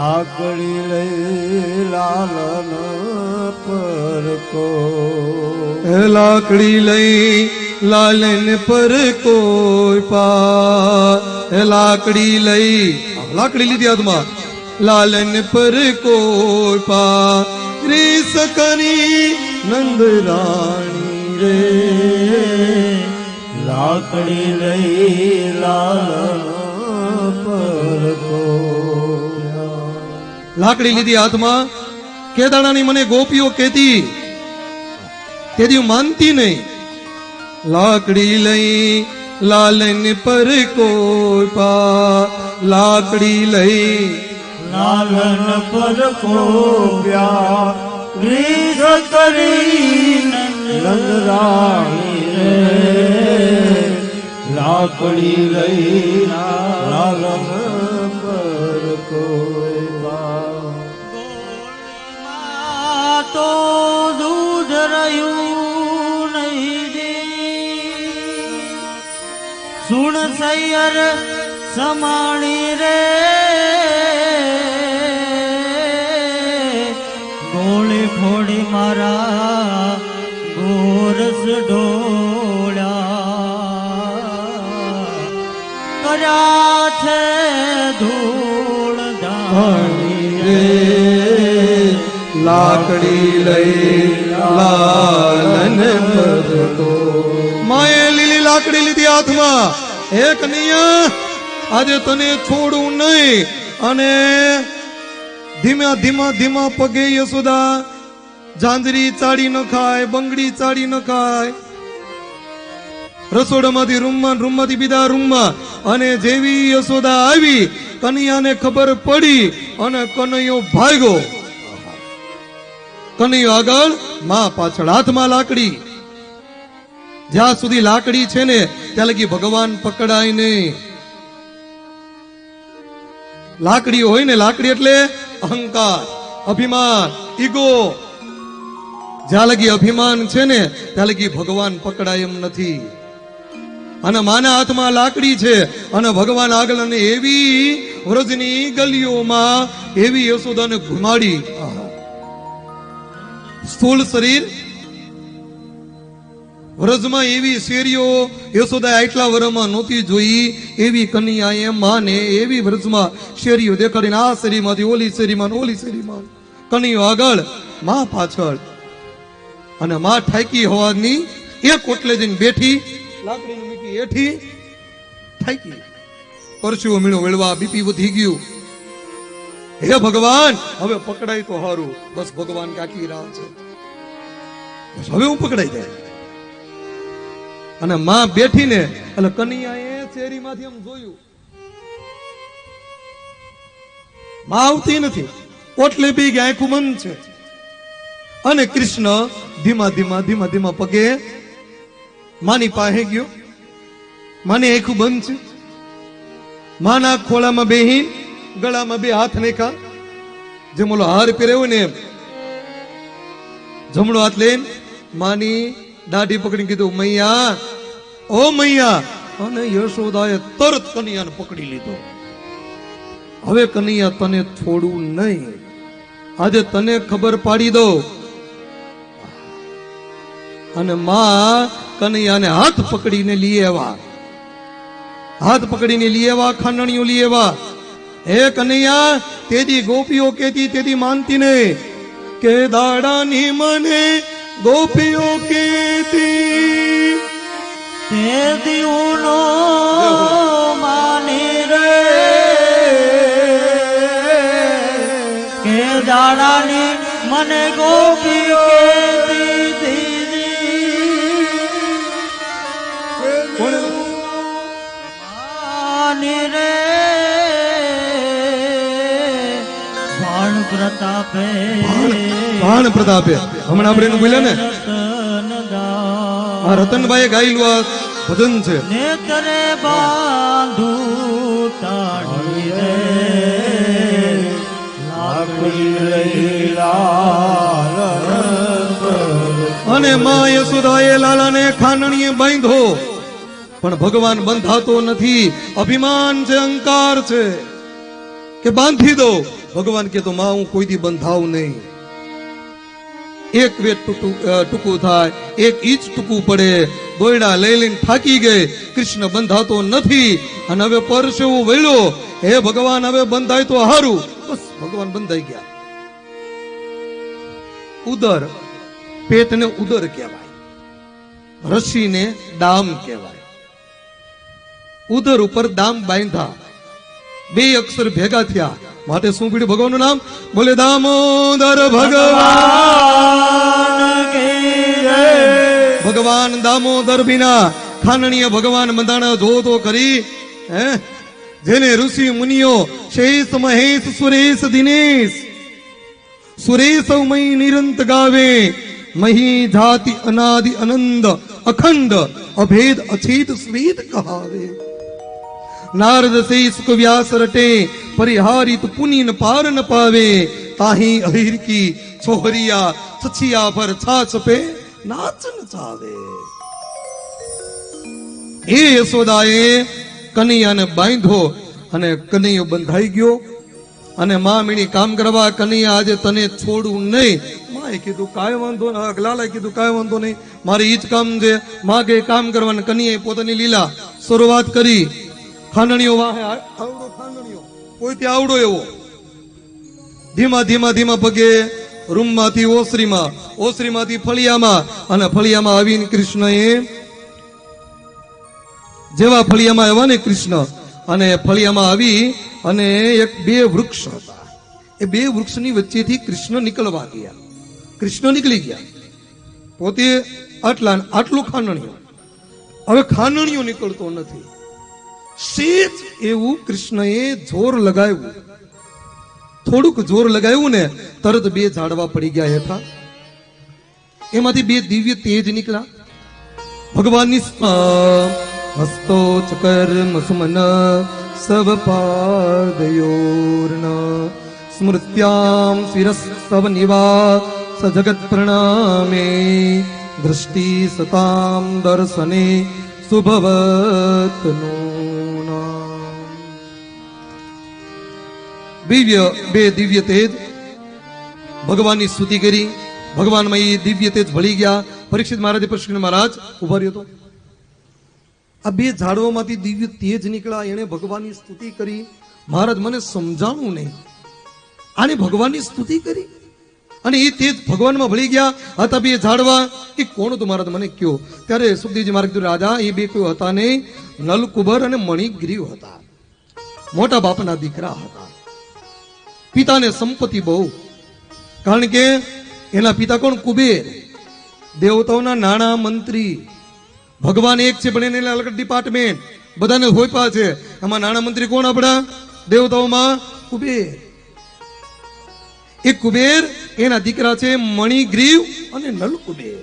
લાકડી લઈ લાલન પર કો, લાકડી લઈ લાલન પર કોઈ પા, લાકડી લઈ લાકડી લીધી હાથમાં, લાલન પર કોઈ પા, રીસ કરી નંદ રાણી રે, લાકડી લઈ લાલન પર કો. લાકડી લીધી હાથમાં, કેદાણાની મને ગોપીઓ કહેતી, તેથી હું માનતી નહીં. લાકડી લઈ લાલન પર કોઈ પા, લાકડી લઈ લાલન પર કો પ્યા, રીસ કરી નંદ રાણી રે, લાકડી લઈ લાલન પર કો. તો દૂધ રહ્યું નહીં દી, સુણ સૈયર સમાણી રે, ગોળી ફોડી મારા ગોરસ ઢોળ્યા, કર્યા છે ધૂળ ધાણી રે, લાકડી લઈ લાલન પર કો. માએ લીલી લાકડી લીધી હાથમાં, હે કનૈયા આજે તને છોડું નહીં. અને ધીમા ધીમા ધીમા પગે યશોદા જાંજરી ચાડી ન ખાય, બંગડી ચાડી ન ખાય, રસોડામાંથી રૂમમાંથી બીજા રૂમમાં. અને જેવી યશોદા આવી, કનૈયાને ખબર પડી અને કનૈયો ભાગ્યો. કનૈયો આગળ, માં પાછળ, હાથમાં લાકડી. જ્યાં સુધી લાકડી છે ને ત્યાં લગી ભગવાન પકડાય નહીં. લાકડી હોય ને, લાકડી એટલે અહંકાર, અભિમાન, ઈગો. જ્યાં લગી અભિમાન છે ને ત્યાં લગી ભગવાન પકડાય એમ નથી. અને માના હાથમાં લાકડી છે અને ભગવાન આગળ. અને એવી વ્રજની ગલીઓમાં એવી યશોદાને ઘુમાડી. સ્થૂળ શરીર, વ્રજમાં એવી શેરીઓ યશોદા આટલા વર્ષમાં નહોતી જોઈ. એવી કન્યાએ માને એવી વ્રજમાં શેરીઓ દેખાડીને આ શેરીમાંથી ઓલી શેરીમાં, ઓલી શેરીમાં. કન્યો આગળ, માં પાછળ. અને માં ઠાકી હોવાની એક ઓટલે જઈને બેઠી, લાકડીને મૂકી હેઠી, ઠાકી. પરસેવો મીણો વેળવા, બીપી વધી ગયું. હે ભગવાન, હવે પકડાય તો હારું. બસ ભગવાન કાકી રાહ છે, હવે હું પકડાઈ જાય. અને માં બેઠીને એટલે કનૈયાએ શેરીમાંથી એમ જોયું, માં આવતી નથી, ઓટલે બી ગયા, આંખું બંધ છે. અને કૃષ્ણ ધીમા ધીમા ધીમા ધીમા પગે માની પાસે ગયો. માની આંખું બંધ છે. માના ખોળામાં બેહી, ગળામાં બે હાથ નાખ્યા, જેમ ઓલો હાર પહેર્યો ને એમ. જમણો હાથ લઈને માની દાઢી પકડીને કીધું, મૈયા, ઓ મૈયા. અને યશોદાએ તરત કનૈયાને પકડી લીધો. હવે કનૈયા તને છોડવું નહીં, આજે તને ખબર પાડી દો. અને માં કનૈયાને હાથ પકડીને લઈ આવ્યા, હાથ પકડીને લઈ આવ્યા, ખાંડણીઓ લઈ આવ્યા. હે કનૈયા, તેદી ગોપીઓ કેતી, તેદી માનતી નહીં. કે દાડાની મને ગોપીઓ કેતી, તેદી ઉનો માની રે, કે દાડાની મને ગોપીઓ કેતી. માની રે પ્રતાપે, બાણ પ્રતાપે. હમણાં આપણે એનું બોલ્યા ને, આ રતનભાઈ ગાયેલું આ ભજન છે. નેત્રે બાંધુ તાળી રે, લાકડી લઈ લાલન પર. અને માં યશોદાએ લાલાને ખાંડણીએ બાંધો. પણ ભગવાન બંધાતો નથી, અભિમાન છે, અહંકાર છે. કે બાંધી દો. ભગવાન કે તો માં હું કોઈ દી બંધાવું નહીં. એક વેટ ટૂંકું થાય, એક ઈંચ ટૂંકું પડે. દોયડા લઈ લઈને થાકી ગઈ. કૃષ્ણ બંધાતો નથી અને હવે પરસેવો વળ્યો. હે ભગવાન હવે બંધાય તો હારું. બસ ભગવાન બંધાઈ ગયા. ઉદર, પેટને ઉદર કહેવાય, રસીને દામ કહેવાય. ઉદર ઉપર દામ બાંધા, બે અક્ષર ભેગા થયા માટે શું પીડ્યું ભગવાનનું નામ? બોલે દામોદર ભગવાન દામોદર બિના ખાનણીય ભગવાન બંધાણા જો તો કરી. હે જેને ઋષિ મુનિઓ શેષ મહેશ સુરેશ દિનેશ સુરેશ મય નિરંત ગાવે. મહી જાતિ અનાદિ આનંદ અખંડ અભેદ અછેદ સ્વેદ કહાવે. નારદ સે સુખ વ્યાસ રટે પરિહારિત પુનિન પાર ન પાવે. તાહી અહીર કી છોહરિયા છછિયા પર છાછ પે નાચ નચાવે. એ યશોદાએ કનૈયાને બાંધો અને કનૈયો બંધાઈ ગયો. અને માં મીણી કામ કરવા, કનૈયા આજે તને છોડું નહીં. માએ કીધું કાંઈ વાંધો નહીં. લાલાએ કીધું કાંઈ વાંધો નહીં, મારે ઈ જ કામ છે. માં કે કામ કરવાનું. કનૈયાએ પોતાની લીલા શરૂઆત કરી. ખાંડણીઓ વાહે આવડો ખાંડણીઓ કોઈ ત્યાં આવડો એવો ધીમા ધીમા ધીમા પગે રૂમમાંથી ઓસરીમાં, ઓસરીમાંથી ફળિયામાં અને ફળિયામાં આવીને કૃષ્ણએ જેવા ફળિયામાં આવ્યા ને કૃષ્ણ અને ફળિયામાં આવી અને એક બે વૃક્ષ હતા. એ બે વૃક્ષની વચ્ચેથી કૃષ્ણ નીકળવા ગયા. કૃષ્ણ નીકળી ગયા. પોતે આટલું ખાંડણીઓ, હવે ખાંડણીઓ નીકળતો નથી. સેજ એવું કૃષ્ણએ જોર લગાવ્યું. થોડુંક જોર લગાવ્યું ને તરત બે ઝાડવા પડી ગયા હેઠા. એમાંથી બે દિવ્ય તેજ નીકળ્યા. ભગવાનની હસ્તો ચકર્મ સુમન સવ પાદયોર્ન સ્મૃત્યામ શિરસ્તવ નિવા સજગત પ્રણામે દૃષ્ટિ સતામ દર્શને સુભવતનો. બે દિવ્ય તેજ ભગવાનની સ્તુતિ કરી. ભગવાનમાં એ દિવ્ય તેજ ભળી ગયા. પરીક્ષિત મહારાજે પ્રશ્ન મહારાજ ઉભા રહ્યો હતો. આ બે ઝાડવામાંથી દિવ્ય તેજ નીકળ્યા. એને ભગવાનની સ્તુતિ કરી. મહારાજ મને સમજાણું નહીં, આને ભગવાનની સ્તુતિ કરી અને એ તેજ ભગવાનમાં ભળી ગયા. હતા બે ઝાડવા. એ કોણ હતું મહારાજ મને કયો? ત્યારે સુખદેવજી મહારાજ કીધું રાજા એ બે કોઈ હતા નહીં, નલકુબર અને મણિગ્રીવ હતા. મોટા બાપના દીકરા હતા. પિતાને સંપત્તિ બહુ, કારણ કે એના પિતા કોણ? કુબેર, દેવતાઓના નાણા મંત્રી. ભગવાન એક છે પણ એને અલગ ડિપાર્ટમેન્ટ બધાને હોઈપા છે. એમાં નાણા મંત્રી કોણ આપણા દેવતાઓમાં? કુબેર. એક કુબેર એના દીકરા છે મણિગ્રીવ અને નલકુબેર.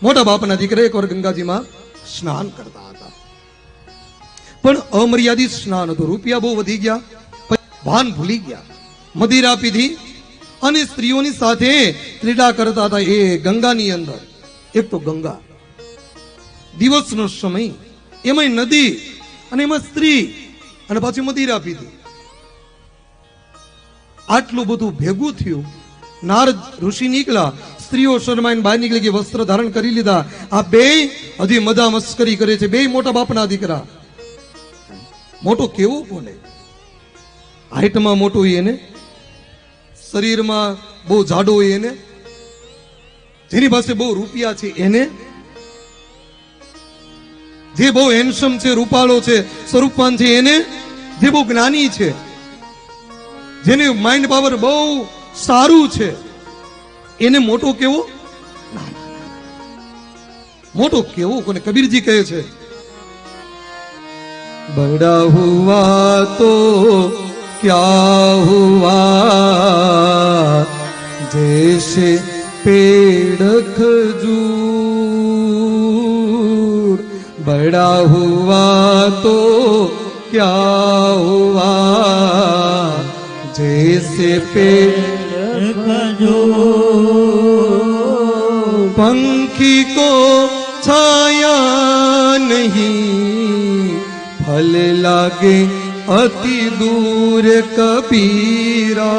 મોટા બાપના દીકરા એકવાર ગંગાજીમાં સ્નાન કરતા હતા, પણ અમર્યાદિત સ્નાન હતું. રૂપિયા બહુ વધી ગયા, ભાન ભૂલી ગયા, મદિરા પીધી અને સ્ત્રીઓની સાથે ક્રીડા કરતા હતા એ ગંગાની અંદર. એક તો ગંગા, દિવસનો સમય, એમાં નદી અને એમાં સ્ત્રી અને પાછી મદિરા પીધી. આટલું બધું ભેગું થયું. નારદ ઋષિ નીકળ્યા. સ્ત્રીઓ શરમાઈને બહાર નીકળી ગઈ, વસ્ત્ર ધારણ કરી લીધા. આ બે હજી મજા મસ્કરી કરે છે. બે મોટા બાપના દીકરા. મોટો કેવો બોલે? હાઈટમાં મોટો એને, શરીરમાં બહુ જાડો એને, જેની પાસે બહુ રૂપિયા છે એને, જે બહુ હેન્ડસમ છે, રૂપાળો છે, સ્વરૂપવાન છે એને, જે બહુ જ્ઞાની છે, જેને માઇન્ડ પાવર બહુ સારું છે, એને મોટો કેવો? મોટો કેવો કોને કબીરજી કહે છે, બડા હુઆ તો क्या हुआ जैसे पेड़ खजूर, बड़ा हुआ तो क्या हुआ जैसे पेड़ खजूर, पंखी को छाया नहीं फल लागे अति दूर कबीरा